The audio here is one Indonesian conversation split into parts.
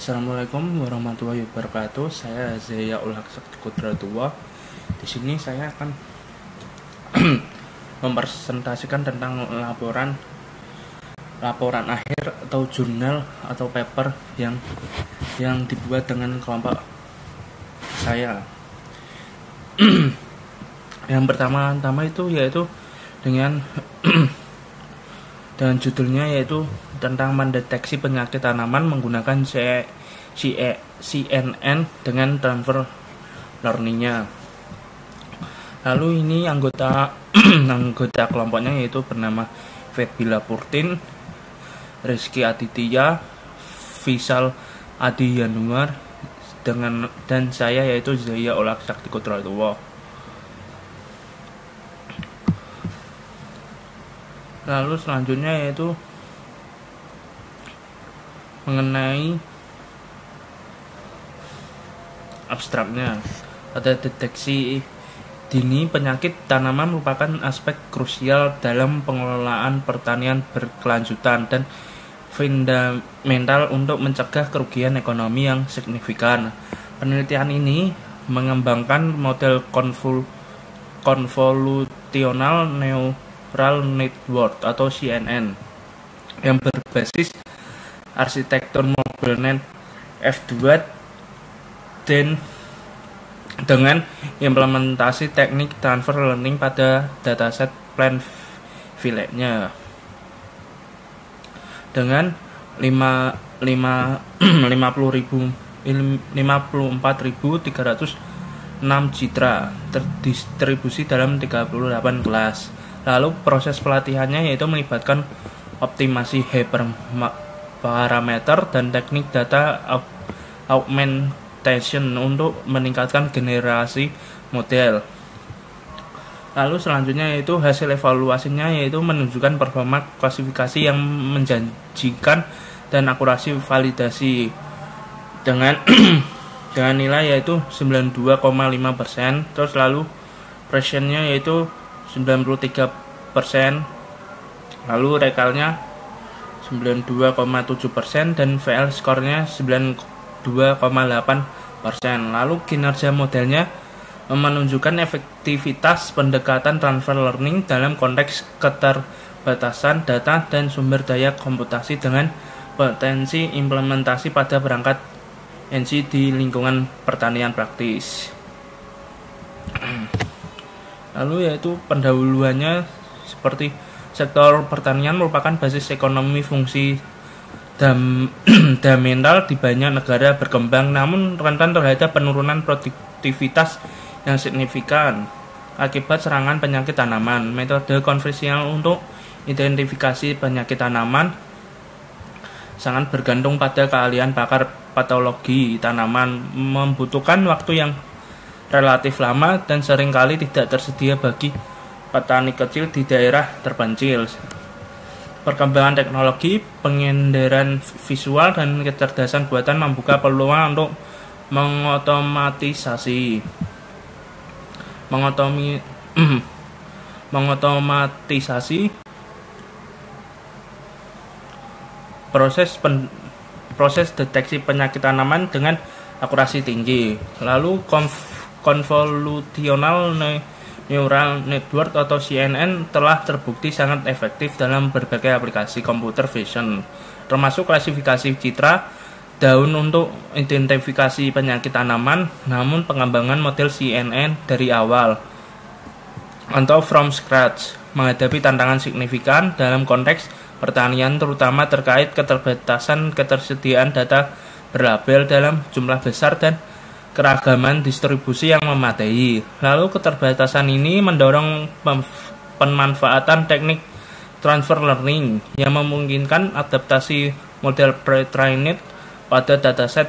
Assalamualaikum warahmatullahi wabarakatuh. Saya Zaya Ulhak Sakutra Tua. Di sini saya akan mempresentasikan tentang laporan akhir atau jurnal atau paper yang dibuat dengan kelompok saya. Yang pertama-tama itu yaitu dengan dan judulnya yaitu tentang mendeteksi penyakit tanaman menggunakan CNN dengan transfer learning-nya. Lalu ini anggota kelompoknya yaitu bernama Febila Purtin, Rizky Aditya, Visal Adi Yanuar dan saya yaitu Zaya Ulhak Sakutra Tua. Lalu selanjutnya yaitu mengenai abstraknya. Pada deteksi dini penyakit tanaman merupakan aspek krusial dalam pengelolaan pertanian berkelanjutan dan fundamental untuk mencegah kerugian ekonomi yang signifikan. Penelitian ini mengembangkan model konvolusional Neural Network atau CNN yang berbasis arsitektur MobileNet F2 dan dengan implementasi teknik transfer learning pada dataset plant village-nya dengan 54.306 citra terdistribusi dalam 38 kelas. Lalu proses pelatihannya yaitu melibatkan optimasi hyperparameter dan teknik data augmentation untuk meningkatkan generasi model. Lalu selanjutnya yaitu hasil evaluasinya yaitu menunjukkan performa klasifikasi yang menjanjikan dan akurasi validasi dengan dengan nilai yaitu 92,5%. Terus lalu precisionnya yaitu 93%, lalu rekalnya 92,7% dan VL skornya 92,8%. Lalu kinerja modelnya menunjukkan efektivitas pendekatan transfer learning dalam konteks keterbatasan data dan sumber daya komputasi dengan potensi implementasi pada perangkat NC di lingkungan pertanian praktis. Lalu yaitu pendahuluannya seperti sektor pertanian merupakan basis ekonomi fungsi fundamental di banyak negara berkembang, namun rentan terhadap penurunan produktivitas yang signifikan akibat serangan penyakit tanaman. Metode konvensional untuk identifikasi penyakit tanaman sangat bergantung pada keahlian pakar patologi tanaman, membutuhkan waktu yang relatif lama dan seringkali tidak tersedia bagi petani kecil di daerah terpencil. Perkembangan teknologi, pengendaran visual dan kecerdasan buatan membuka peluang untuk mengotomatisasi proses deteksi penyakit tanaman dengan akurasi tinggi. Lalu Convolutional Neural Network atau CNN telah terbukti sangat efektif dalam berbagai aplikasi computer vision, termasuk klasifikasi citra daun untuk identifikasi penyakit tanaman. Namun pengembangan model CNN dari awal atau from scratch menghadapi tantangan signifikan dalam konteks pertanian, terutama terkait ketersediaan data berlabel dalam jumlah besar dan keragaman distribusi yang memadai. Lalu keterbatasan ini mendorong pemanfaatan teknik transfer learning yang memungkinkan adaptasi model pre-trained pada dataset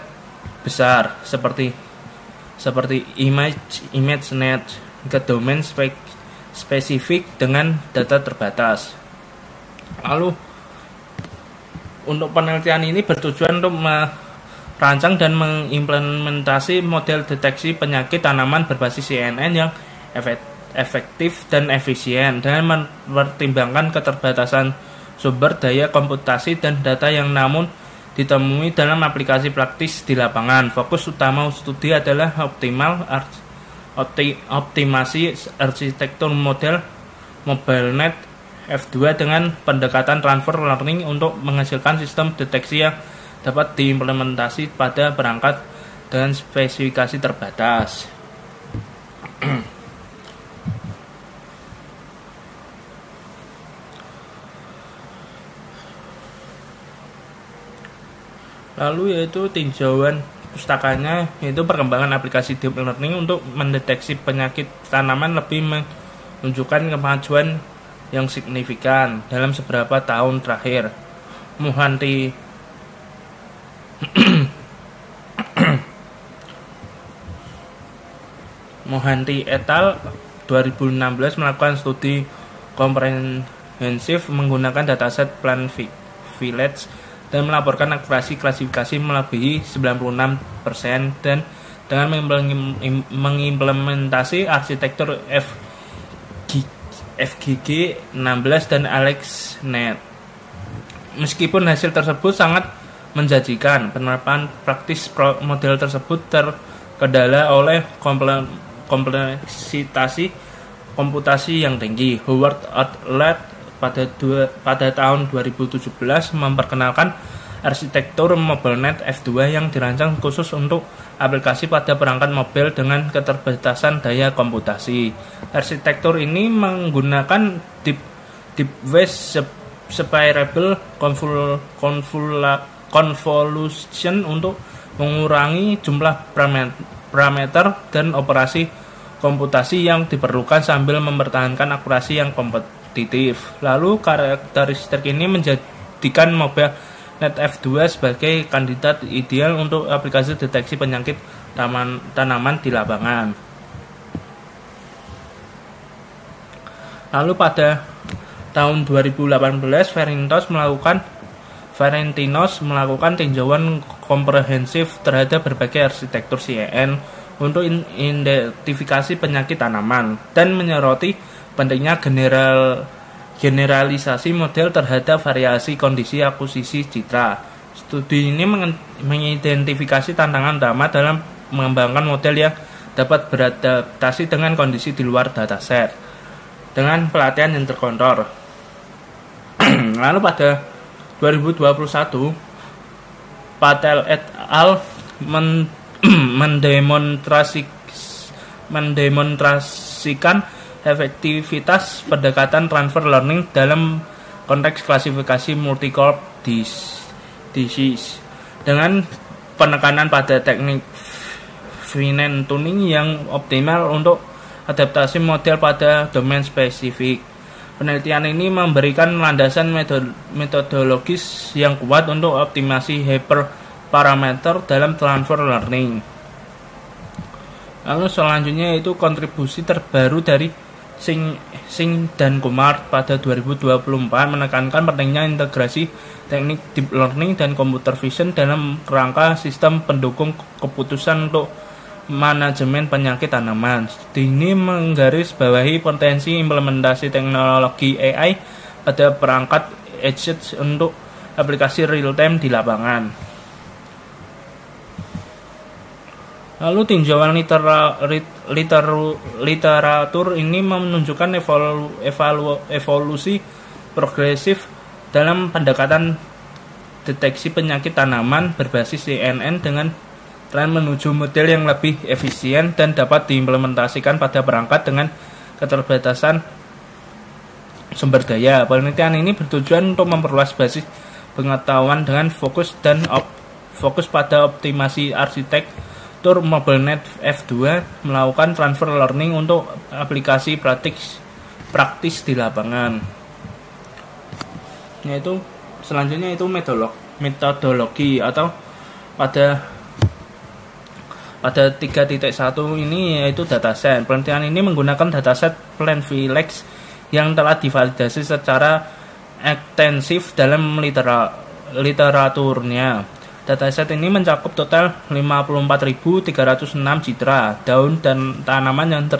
besar seperti ImageNet ke domain spesifik dengan data terbatas. Lalu untuk penelitian ini bertujuan untuk merancang dan mengimplementasi model deteksi penyakit tanaman berbasis CNN yang efektif dan efisien dengan mempertimbangkan keterbatasan sumber daya komputasi dan data yang namun ditemui dalam aplikasi praktis di lapangan. Fokus utama studi adalah optimasi arsitektur model MobileNet F2 dengan pendekatan transfer learning untuk menghasilkan sistem deteksi yang dapat diimplementasi pada perangkat dengan spesifikasi terbatas. Lalu yaitu tinjauan pustakanya, yaitu perkembangan aplikasi deep learning untuk mendeteksi penyakit tanaman lebih menunjukkan kemajuan yang signifikan dalam beberapa tahun terakhir. Mohanty et al. 2016 melakukan studi komprehensif menggunakan dataset Plant Village dan melaporkan akurasi klasifikasi melebihi 96% dan dengan mengimplementasi arsitektur FGG 16 dan AlexNet. Meskipun hasil tersebut sangat menjanjikan, penerapan praktis model tersebut terkendala oleh kompleksitas komputasi yang tinggi. Howard et al. pada tahun 2017 memperkenalkan arsitektur MobileNet F2 yang dirancang khusus untuk aplikasi pada perangkat mobil dengan keterbatasan daya komputasi. Arsitektur ini menggunakan deep ways spiral convolution untuk mengurangi jumlah parameter dan operasi komputasi yang diperlukan sambil mempertahankan akurasi yang kompetitif. Lalu karakteristik ini menjadikan MobileNet F2 sebagai kandidat ideal untuk aplikasi deteksi penyakit tanaman di lapangan. Lalu pada tahun 2018 Valentinos melakukan tinjauan komprehensif terhadap berbagai arsitektur CNN untuk identifikasi penyakit tanaman dan menyoroti pentingnya generalisasi model terhadap variasi kondisi akuisisi citra. Studi ini mengidentifikasi tantangan utama dalam mengembangkan model yang dapat beradaptasi dengan kondisi di luar dataset dengan pelatihan yang terkontrol. Lalu pada 2021 Patel et al. mendemonstrasikan efektivitas pendekatan transfer learning dalam konteks klasifikasi multi-core disease dengan penekanan pada teknik fine tuning yang optimal untuk adaptasi model pada domain spesifik. Penelitian ini memberikan landasan metodologis yang kuat untuk optimasi hyperparameter dalam transfer learning. Lalu selanjutnya itu kontribusi terbaru dari Singh dan Kumar pada 2024 menekankan pentingnya integrasi teknik deep learning dan computer vision dalam kerangka sistem pendukung keputusan untuk manajemen penyakit tanaman. Ini menggarisbawahi potensi implementasi teknologi AI pada perangkat edge untuk aplikasi real time di lapangan. Lalu tinjauan literatur ini menunjukkan evolusi progresif dalam pendekatan deteksi penyakit tanaman berbasis CNN dengan tren menuju model yang lebih efisien dan dapat diimplementasikan pada perangkat dengan keterbatasan sumber daya. Penelitian ini bertujuan untuk memperluas basis pengetahuan dengan fokus pada optimasi arsitektur MobileNet F2 melakukan transfer learning untuk aplikasi praktis di lapangan. Yaitu selanjutnya itu metodologi atau pada 3.1 ini yaitu dataset. Penelitian ini menggunakan dataset Plant Village yang telah divalidasi secara ekstensif dalam literaturnya. Dataset ini mencakup total 54.306 citra daun dan tanaman yang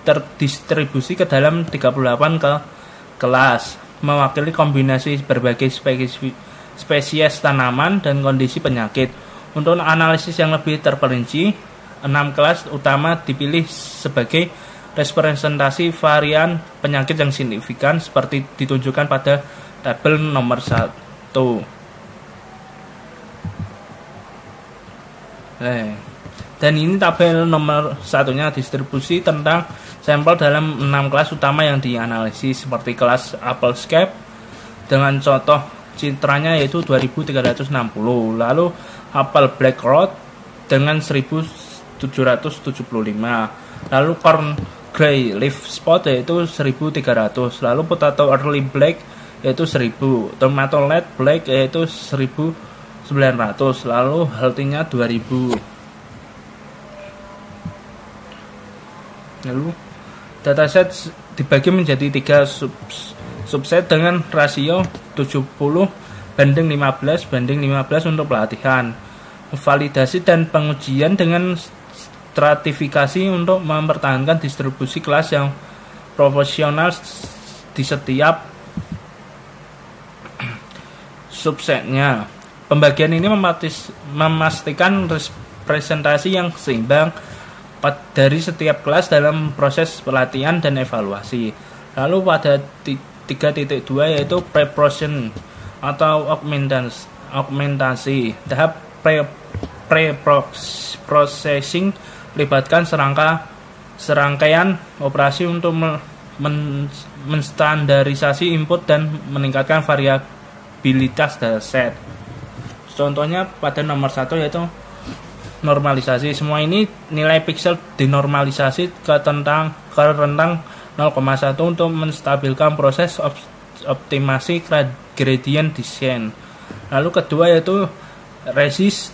terdistribusi ke dalam 38 kelas, mewakili kombinasi berbagai spesies tanaman, dan kondisi penyakit. Untuk analisis yang lebih terperinci, 6 kelas utama dipilih sebagai representasi varian penyakit yang signifikan seperti ditunjukkan pada tabel nomor 1. Dan ini tabel nomor 1-nya distribusi tentang sampel dalam 6 kelas utama yang dianalisis, seperti kelas Applescape dengan contoh citranya yaitu 2360, lalu apel Black Rot dengan 1775, lalu corn Grey Leaf Spot yaitu 1300, lalu potato Early Black yaitu 1000, tomato Late Black yaitu 1900, lalu healthy-nya 2000. Lalu dataset dibagi menjadi 3 subset dengan rasio 70:15 untuk pelatihan, validasi dan pengujian dengan stratifikasi untuk mempertahankan distribusi kelas yang proporsional di setiap subsetnya. Pembagian ini memastikan representasi yang seimbang dari setiap kelas dalam proses pelatihan dan evaluasi. Lalu pada 3.2 yaitu preprocessing atau augmentasi. Tahap pre-processing melibatkan serangkaian operasi untuk menstandarisasi input dan meningkatkan variabilitas dataset. Contohnya pada nomor 1 yaitu normalisasi. Semua ini nilai pixel dinormalisasi ke rentang 0,1 untuk menstabilkan proses optimasi gradient descent. Lalu kedua yaitu resist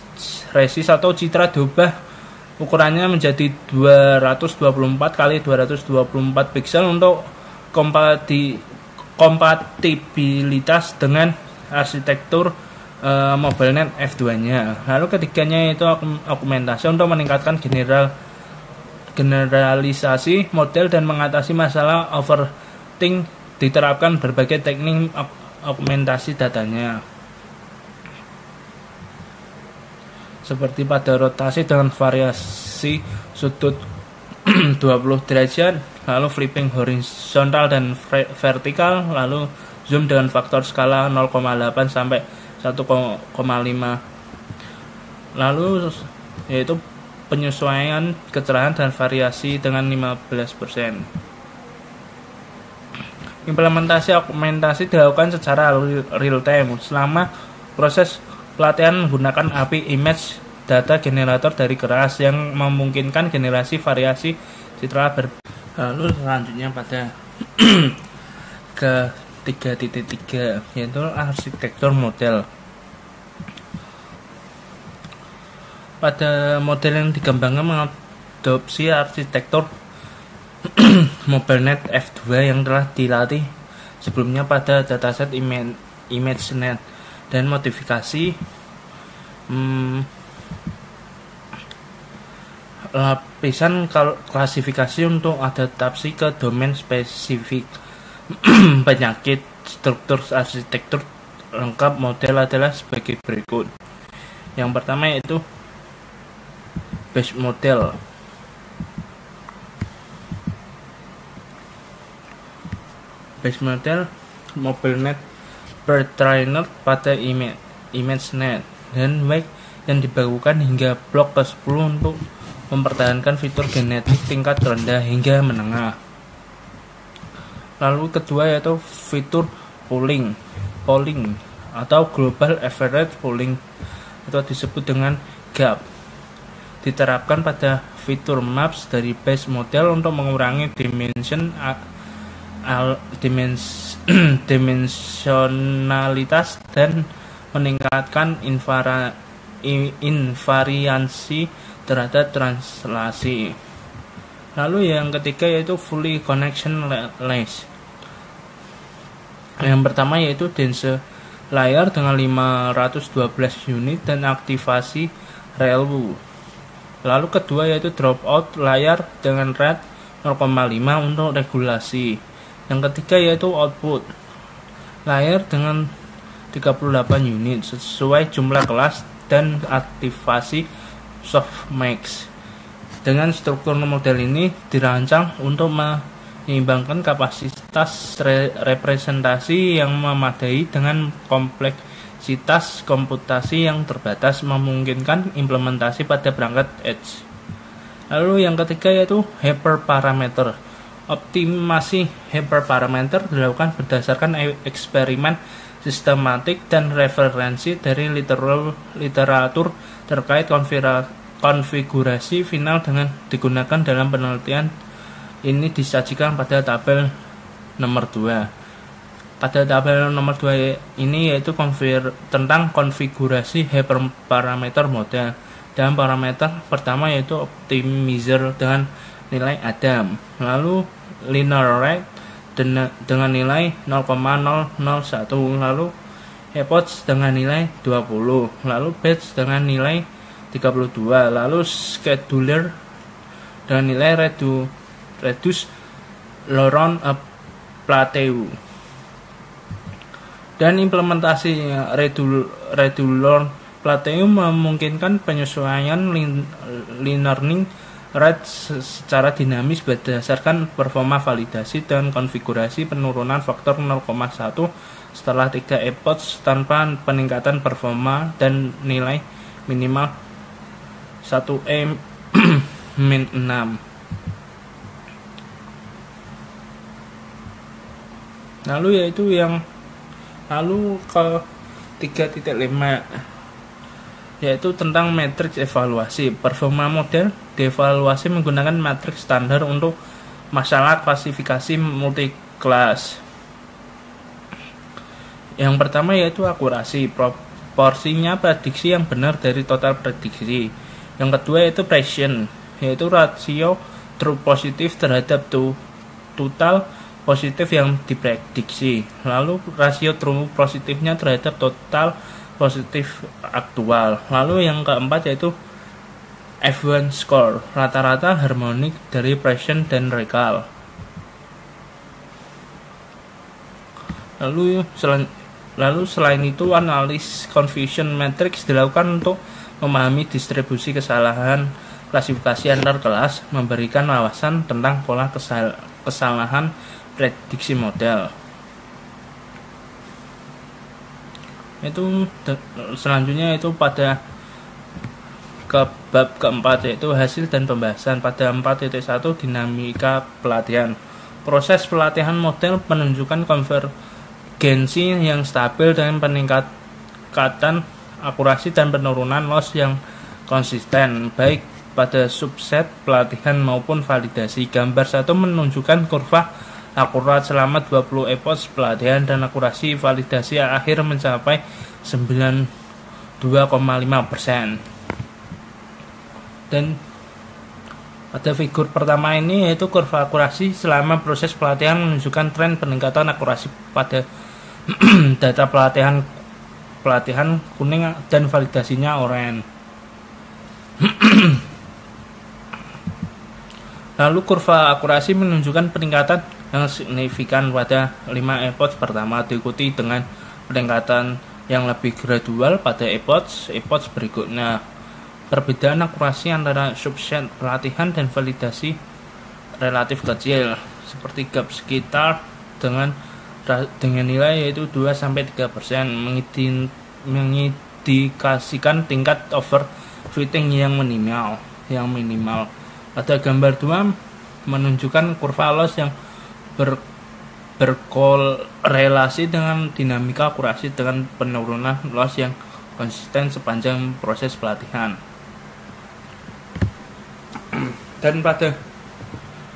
atau citra diubah ukurannya menjadi 224 kali 224 pixel untuk kompatibilitas dengan arsitektur MobileNet F2-nya. Lalu ketiganya itu augmentasi untuk meningkatkan generalisasi model dan mengatasi masalah overfitting. Diterapkan berbagai teknik augmentasi datanya, seperti pada rotasi dengan variasi sudut 20 derajat, lalu flipping horizontal dan vertikal, lalu zoom dengan faktor skala 0,8 sampai 1,5, lalu yaitu penyesuaian kecerahan dan variasi dengan 15%. Implementasi augmentasi dilakukan secara real time selama proses pelatihan menggunakan API Image Data Generator dari keras yang memungkinkan generasi variasi citra Lalu selanjutnya pada ke 3.3 yaitu arsitektur model. Pada model yang dikembangkan mengadopsi arsitektur MobileNet F2 yang telah dilatih sebelumnya pada dataset ImageNet dan modifikasi lapisan klasifikasi untuk adaptasi ke domain spesifik penyakit. Struktur arsitektur lengkap model adalah sebagai berikut. Yang pertama yaitu base model. Base model MobileNet pre-trained pada ImageNet dan wake yang dibakukan hingga blok ke-10 untuk mempertahankan fitur genetik tingkat rendah hingga menengah. Lalu kedua yaitu fitur polling atau Global Average Polling atau disebut dengan GAP. Diterapkan pada fitur maps dari base model untuk mengurangi dimensionalitas dan meningkatkan invariansi terhadap translasi. Lalu yang ketiga yaitu fully connectionless. Yang pertama yaitu dense layer dengan 512 unit dan aktivasi ReLU. Lalu kedua yaitu dropout layer dengan rate 0,5 untuk regulasi. Yang ketiga yaitu output layer dengan 38 unit sesuai jumlah kelas dan aktivasi softmax. Dengan struktur model ini dirancang untuk menyeimbangkan kapasitas representasi yang memadai dengan kompleksitas komputasi yang terbatas, memungkinkan implementasi pada perangkat edge. Lalu yang ketiga yaitu hyperparameter. Optimasi hyperparameter dilakukan berdasarkan eksperimen sistematik dan referensi dari literatur terkait konfigurasi final dengan digunakan dalam penelitian. Ini disajikan pada tabel nomor 2. Pada tabel nomor 2 ini yaitu tentang konfigurasi hyperparameter model. Dan parameter pertama yaitu optimizer dengan nilai Adam, lalu linear rate dengan nilai 0,001, lalu epoch dengan nilai 20, lalu batch dengan nilai 32, lalu scheduler dengan nilai reduce Laurent Plateau. Dan implementasi Laurent Plateau memungkinkan penyesuaian learning rate secara dinamis berdasarkan performa validasi dan konfigurasi penurunan faktor 0,1 setelah 3 epoch tanpa peningkatan performa dan nilai minimal 1E min 6. Lalu ke 3.5 yaitu tentang matriks evaluasi. Performa model dievaluasi menggunakan matriks standar untuk masalah klasifikasi multi-kelas. Yang pertama yaitu akurasi, proporsinya prediksi yang benar dari total prediksi. Yang kedua yaitu Bayesian, yaitu rasio true positif terhadap total positif yang diprediksi. Lalu rasio true positifnya terhadap total positif aktual. Lalu yang keempat yaitu F1 score, rata-rata harmonik dari Bayesian dan Rekal. Lalu selain itu analis confusion matrix dilakukan untuk memahami distribusi kesalahan klasifikasi antar kelas, memberikan wawasan tentang pola kesalahan prediksi model. Itu selanjutnya itu pada bab keempat yaitu hasil dan pembahasan. Pada 4.1 dinamika pelatihan. Proses pelatihan model menunjukkan konvergensi yang stabil dengan peningkatan akurasi dan penurunan loss yang konsisten baik pada subset pelatihan maupun validasi. Gambar 1 menunjukkan kurva akurat selama 20 epoch pelatihan dan akurasi validasi akhir mencapai 92,5%. Dan pada figur pertama ini yaitu kurva akurasi selama proses pelatihan menunjukkan tren peningkatan akurasi pada data pelatihan kuning dan validasinya oranye. Lalu kurva akurasi menunjukkan peningkatan yang signifikan pada 5 epoch pertama, diikuti dengan peningkatan yang lebih gradual pada epoch berikutnya. Perbedaan akurasi antara subset pelatihan dan validasi relatif kecil, seperti gap sekitar dengan nilai yaitu 2-3%, mengindikasikan tingkat overfitting yang minimal. Pada gambar 2 menunjukkan kurva loss yang berkorelasi dengan dinamika akurasi dengan penurunan loss yang konsisten sepanjang proses pelatihan. Dan pada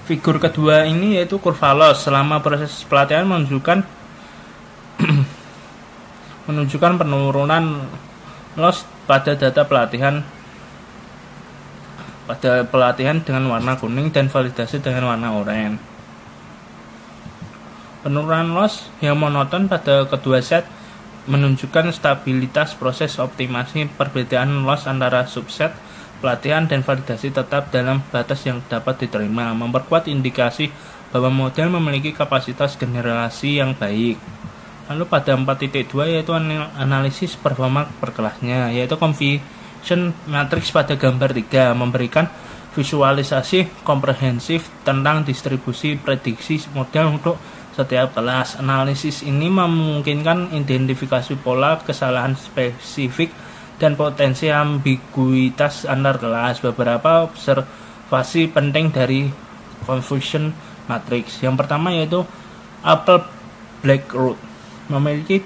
figur kedua ini yaitu kurva loss selama proses pelatihan menunjukkan penurunan loss pada data pelatihan dengan warna kuning dan validasi dengan warna oranye. Penurunan loss yang monoton pada kedua set menunjukkan stabilitas proses optimasi. Perbedaan loss antara subset pelatihan dan validasi tetap dalam batas yang dapat diterima, memperkuat indikasi bahwa model memiliki kapasitas generasi yang baik. Lalu pada 4.2 yaitu analisis performa per kelasnya, yaitu confusion matrix pada gambar 3 memberikan visualisasi komprehensif tentang distribusi prediksi model untuk setiap kelas. Analisis ini memungkinkan identifikasi pola, kesalahan spesifik, dan potensi ambiguitas antar kelas. Beberapa observasi penting dari confusion matrix. Yang pertama yaitu apple black root memiliki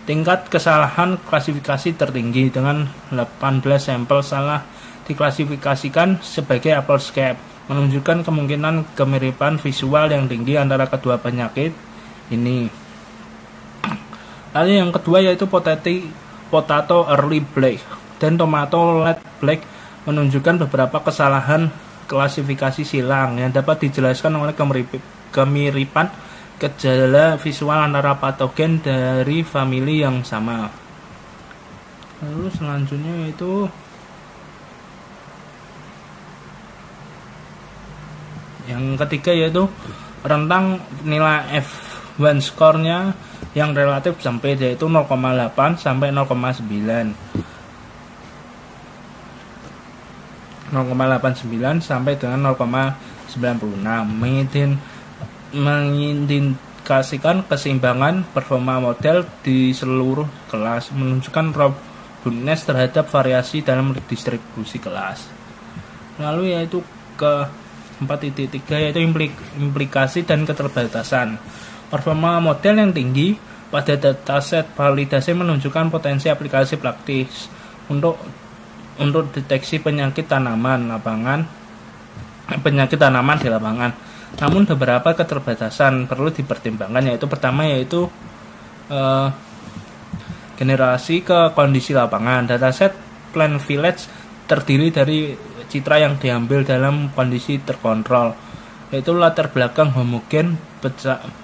tingkat kesalahan klasifikasi tertinggi dengan 18 sampel salah diklasifikasikan sebagai applescape, menunjukkan kemungkinan kemiripan visual yang tinggi antara kedua penyakit ini. Lalu yang kedua yaitu potato early black dan tomato late black menunjukkan beberapa kesalahan klasifikasi silang yang dapat dijelaskan oleh kemiripan gejala visual antara patogen dari famili yang sama. Lalu selanjutnya yaitu yang ketiga yaitu rentang nilai F1 skornya yang relatif sempit yaitu 0,8 sampai 0,9. 0,89 sampai dengan 0,96 mengindikasikan keseimbangan performa model di seluruh kelas, menunjukkan robustness terhadap variasi dalam distribusi kelas. Lalu yaitu ke 4.3 yaitu implikasi dan keterbatasan. Performa model yang tinggi pada dataset validasi menunjukkan potensi aplikasi praktis untuk deteksi penyakit tanaman di lapangan. Namun beberapa keterbatasan perlu dipertimbangkan, yaitu pertama yaitu generasi ke kondisi lapangan. Dataset Plant Village terdiri dari citra yang diambil dalam kondisi terkontrol, yaitu latar belakang homogen,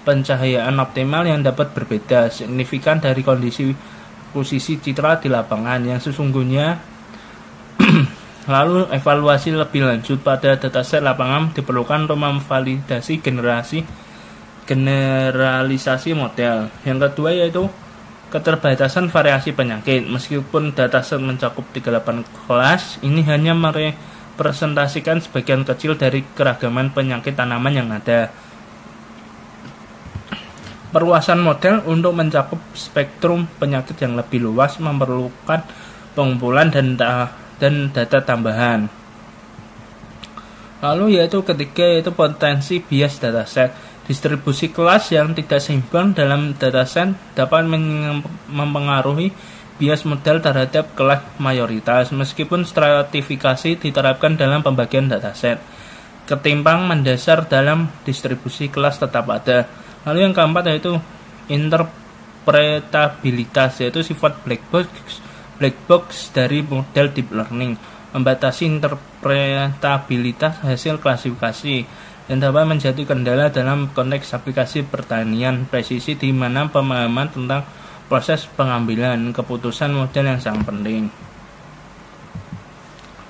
pencahayaan optimal yang dapat berbeda signifikan dari kondisi posisi citra di lapangan yang sesungguhnya. Lalu evaluasi lebih lanjut pada dataset lapangan diperlukan untuk memvalidasi generalisasi model. Yang kedua yaitu keterbatasan variasi penyakit. Meskipun dataset mencakup 38 kelas, ini hanya merepresentasikan sebagian kecil dari keragaman penyakit tanaman yang ada. Perluasan model untuk mencakup spektrum penyakit yang lebih luas memerlukan pengumpulan dan data tambahan. Lalu yaitu ketiga yaitu potensi bias dataset. Distribusi kelas yang tidak seimbang dalam dataset dapat mempengaruhi bias model terhadap kelas mayoritas. Meskipun stratifikasi diterapkan dalam pembagian dataset, ketimpang mendasar dalam distribusi kelas tetap ada. Lalu yang keempat yaitu interpretabilitas, yaitu sifat black box dari model deep learning, membatasi interpretabilitas hasil klasifikasi dan dapat menjadi kendala dalam konteks aplikasi pertanian presisi di mana pemahaman tentang proses pengambilan keputusan model yang sangat penting.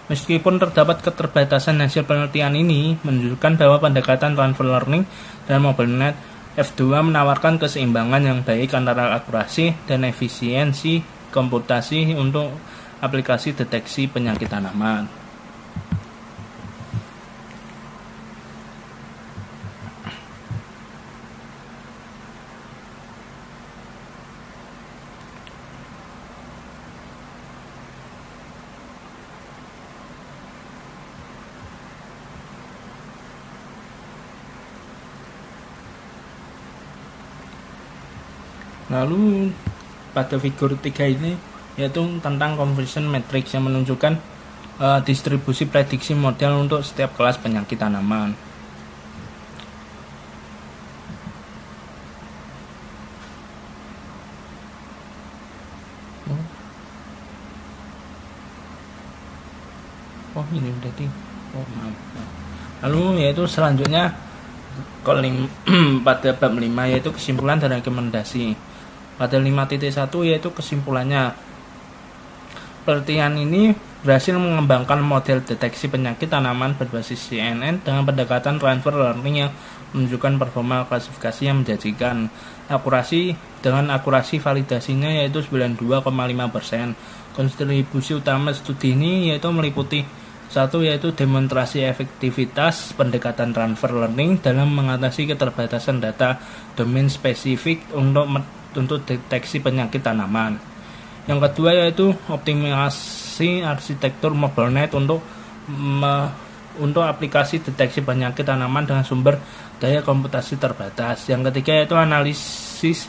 Meskipun terdapat keterbatasan hasil penelitian ini menunjukkan bahwa pendekatan transfer learning dan MobileNet F2 menawarkan keseimbangan yang baik antara akurasi dan efisiensi komputasi untuk aplikasi deteksi penyakit tanaman. Lalu pada figur 3 ini yaitu tentang conversion matrix yang menunjukkan distribusi prediksi model untuk setiap kelas penyakit tanaman. Oh ini berarti maaf. Lalu yaitu selanjutnya pada bab 5 yaitu kesimpulan dan rekomendasi. Pada 5.1 yaitu kesimpulannya, penelitian ini berhasil mengembangkan model deteksi penyakit tanaman berbasis CNN dengan pendekatan transfer learning yang menunjukkan performa klasifikasi yang menjanjikan. Dengan akurasi validasinya yaitu 92,5%. Kontribusi utama studi ini yaitu meliputi satu, yaitu demonstrasi efektivitas pendekatan transfer learning dalam mengatasi keterbatasan data domain spesifik untuk deteksi penyakit tanaman. Yang kedua yaitu optimasi arsitektur MobileNet untuk aplikasi deteksi penyakit tanaman dengan sumber daya komputasi terbatas. Yang ketiga yaitu analisis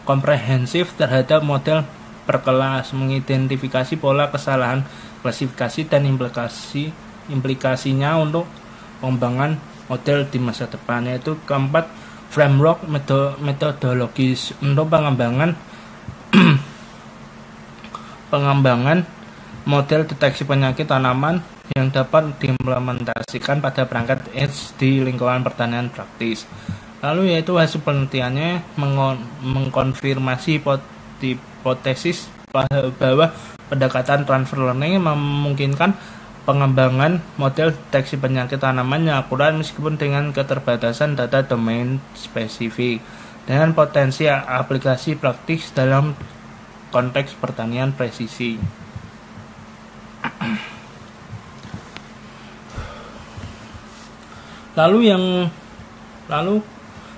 komprehensif terhadap model per kelas, mengidentifikasi pola kesalahan klasifikasi dan implikasinya untuk pengembangan model di masa depan. Yaitu keempat, framework metodologis untuk pengembangan model deteksi penyakit tanaman yang dapat diimplementasikan pada perangkat edge di lingkungan pertanian praktis. Lalu yaitu hasil penelitiannya mengkonfirmasi hipotesis bahwa pendekatan transfer learning memungkinkan pengembangan model deteksi penyakit tanaman yang akurat meskipun dengan keterbatasan data domain spesifik, dengan potensi aplikasi praktis dalam konteks pertanian presisi. Lalu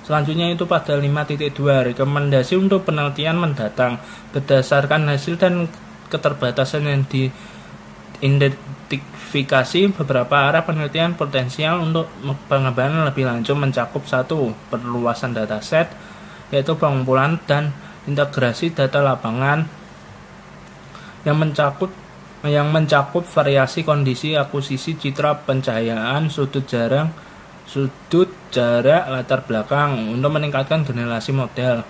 selanjutnya itu pada 5.2 rekomendasi untuk penelitian mendatang berdasarkan hasil dan keterbatasan yang diidentifikasi. Beberapa arah penelitian potensial untuk pengembangan lebih lanjut mencakup satu, perluasan dataset, yaitu pengumpulan dan integrasi data lapangan yang mencakup variasi kondisi akuisisi citra pencahayaan, sudut jarak, latar belakang untuk meningkatkan generasi model.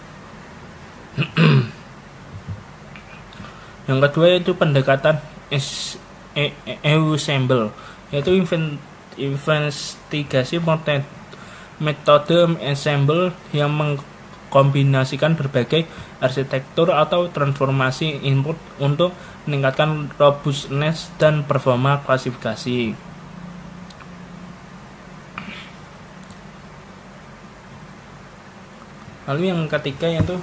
Yang kedua yaitu pendekatan ensemble, yaitu investigasi metode ensemble yang mengkombinasikan berbagai arsitektur atau transformasi input untuk meningkatkan robustness dan performa klasifikasi. Lalu yang ketiga yaitu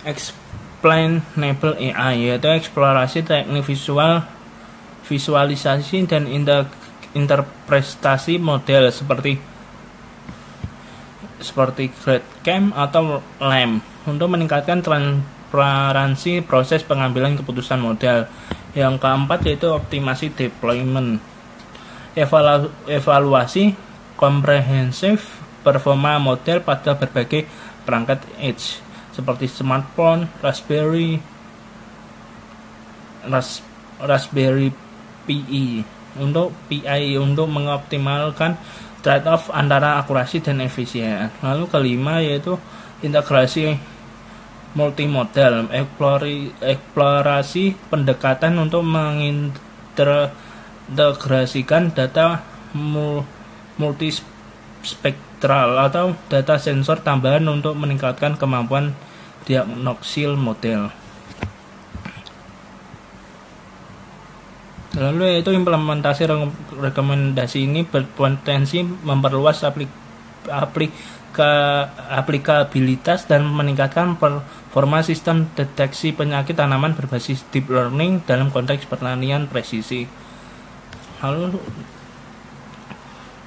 explainable AI, yaitu eksplorasi teknik visualisasi dan interpretasi model seperti GradCam atau LAMP untuk meningkatkan transparansi proses pengambilan keputusan model. Yang keempat yaitu optimasi deployment, evaluasi komprehensif performa model pada berbagai perangkat edge seperti smartphone, Raspberry Pi untuk mengoptimalkan trade-off antara akurasi dan efisien. Lalu kelima yaitu integrasi multimodal, eksplorasi pendekatan untuk mengintegrasikan data multispektral atau data sensor tambahan untuk meningkatkan kemampuan diagnosis model. Lalu yaitu implementasi rekomendasi ini berpotensi memperluas aplikabilitas dan meningkatkan performa sistem deteksi penyakit tanaman berbasis deep learning dalam konteks pertanian presisi. Lalu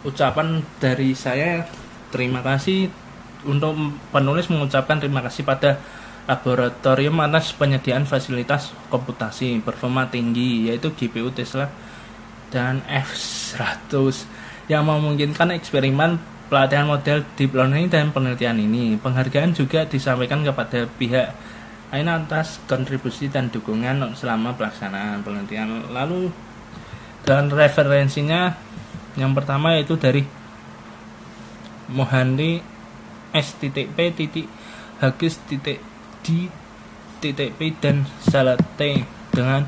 ucapan dari saya, terima kasih. Untuk penulis mengucapkan terima kasih pada laboratorium atas penyediaan fasilitas komputasi performa tinggi, yaitu GPU Tesla dan F100 yang memungkinkan eksperimen pelatihan model deep learning dan penelitian ini. Penghargaan juga disampaikan kepada pihak lain atas kontribusi dan dukungan selama pelaksanaan penelitian. Lalu dan referensinya yang pertama yaitu dari Mohanty S.P.Hagis.D.P dan Salate dengan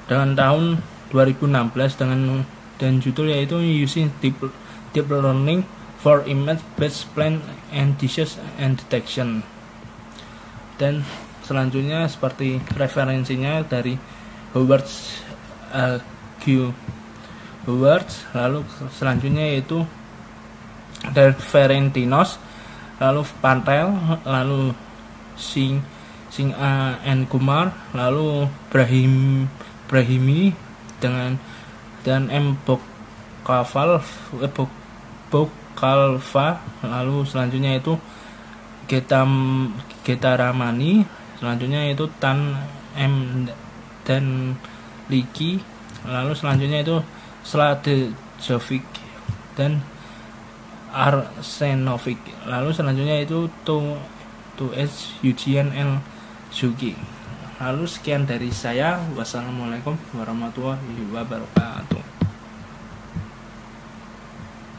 tahun 2016 dan judul yaitu Using Deep Learning for Image-Based Plant and Disease and Detection. Dan selanjutnya seperti referensinya dari Howard Howard, lalu selanjutnya yaitu Dan Ferentinos, lalu Pantel, lalu Sing N Kumar, lalu Brahimi dan M Bokalva, lalu selanjutnya itu Geta Ramani, selanjutnya itu Tan M dan Liki, lalu selanjutnya itu Sladejovic dan Arsenovic, lalu selanjutnya itu Tues Eugene L. Zuki. Lalu sekian dari saya, wassalamualaikum warahmatullahi wabarakatuh.